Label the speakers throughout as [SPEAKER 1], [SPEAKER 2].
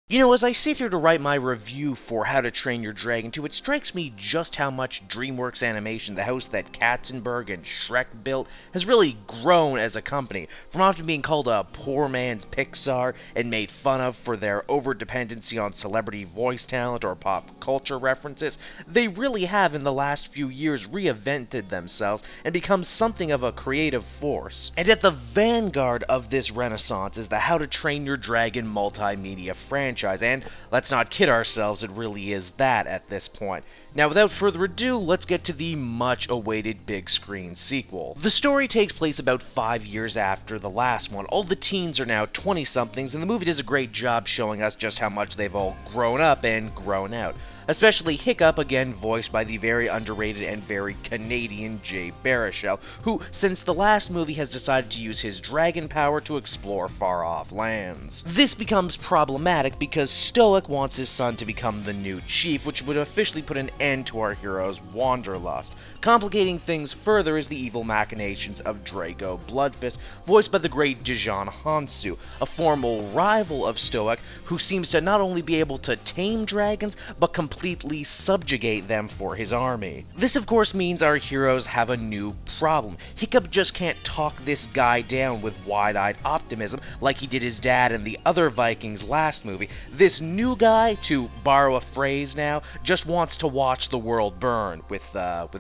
[SPEAKER 1] You know, as I sit here to write my review for How to Train Your Dragon 2, it strikes me just how much DreamWorks Animation, the house that Katzenberg and Shrek built, has really grown as a company. From often being called a poor man's Pixar and made fun of for their over-dependency on celebrity voice talent or pop culture references, they really have in the last few years reinvented themselves and become something of a creative force. And at the vanguard of this renaissance is the How to Train Your Dragon multimedia franchise. And let's not kid ourselves, it really is that at this point. Now, without further ado, let's get to the much-awaited big screen sequel. The story takes place about 5 years after the last one. All the teens are now 20-somethings, and the movie does a great job showing us just how much they've all grown up and grown out. Especially Hiccup, again voiced by the very underrated and very Canadian Jay Baruchel, who, since the last movie, has decided to use his dragon power to explore far-off lands. This becomes problematic because Stoic wants his son to become the new chief, which would officially put an end to our hero's wanderlust. Complicating things further is the evil machinations of Drago Bloodfist, voiced by the great Dijon Hansu, a formal rival of Stoic, who seems to not only be able to tame dragons, but completely subjugate them for his army. This of course means our heroes have a new problem. Hiccup just can't talk this guy down with wide-eyed optimism like he did his dad and the other Vikings last movie. This new guy, to borrow a phrase now, just wants to watch the world burn, with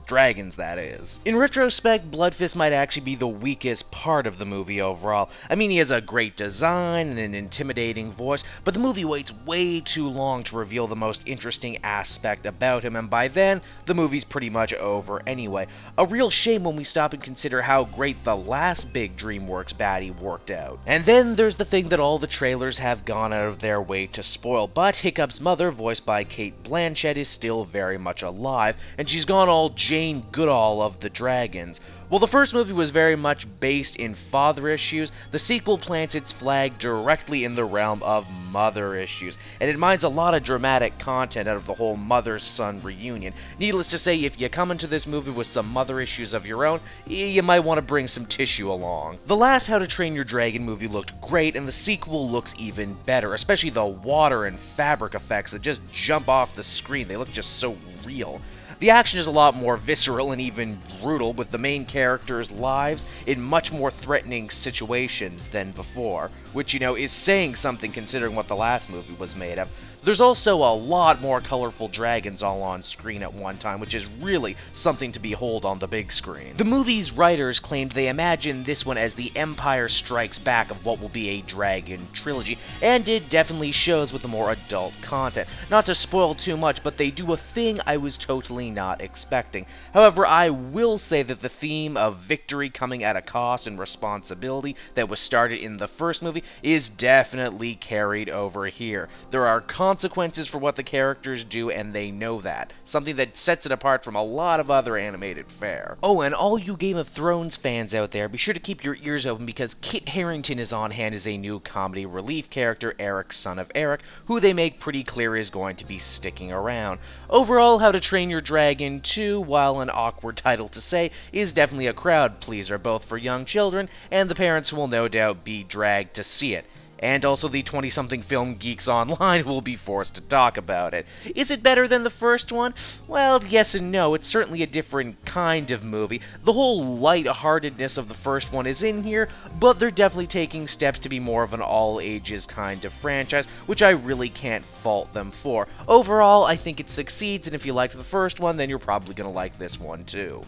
[SPEAKER 1] dragons that is. In retrospect, Bloodfist might actually be the weakest part of the movie overall. I mean, he has a great design and an intimidating voice, but the movie waits way too long to reveal the most interesting aspect about him, and by then, the movie's pretty much over anyway. A real shame when we stop and consider how great the last big DreamWorks baddie worked out. And then there's the thing that all the trailers have gone out of their way to spoil, but Hiccup's mother, voiced by Cate Blanchett, is still very much alive, and she's gone all Jane Goodall of the dragons. While the first movie was very much based in father issues, the sequel plants its flag directly in the realm of mother issues, and it mines a lot of dramatic content out of the whole mother-son reunion. Needless to say, if you come into this movie with some mother issues of your own, you might want to bring some tissue along. The last How to Train Your Dragon movie looked great, and the sequel looks even better, especially the water and fabric effects that just jump off the screen. They look just so real. The action is a lot more visceral and even brutal, with the main characters' lives in much more threatening situations than before, which, you know, is saying something considering what the last movie was made of. There's also a lot more colorful dragons all on screen at one time, which is really something to behold on the big screen. The movie's writers claimed they imagined this one as the Empire Strikes Back of what will be a dragon trilogy, and it definitely shows with the more adult content. Not to spoil too much, but they do a thing I was totally not expecting. However, I will say that the theme of victory coming at a cost and responsibility that was started in the first movie is definitely carried over here. There are consequences for what the characters do, and they know that. Something that sets it apart from a lot of other animated fare. Oh, and all you Game of Thrones fans out there, be sure to keep your ears open because Kit Harington is on hand as a new comedy relief character, Eric, son of Eric, who they make pretty clear is going to be sticking around. Overall, How to Train Your Dragon 2, while an awkward title to say, is definitely a crowd pleaser, both for young children and the parents who will no doubt be dragged to see it. And also the 20-something film geeks online will be forced to talk about it. Is it better than the first one? Well, yes and no. It's certainly a different kind of movie. The whole lightheartedness of the first one is in here, but they're definitely taking steps to be more of an all-ages kind of franchise, which I really can't fault them for. Overall, I think it succeeds, and if you liked the first one, then you're probably going to like this one too.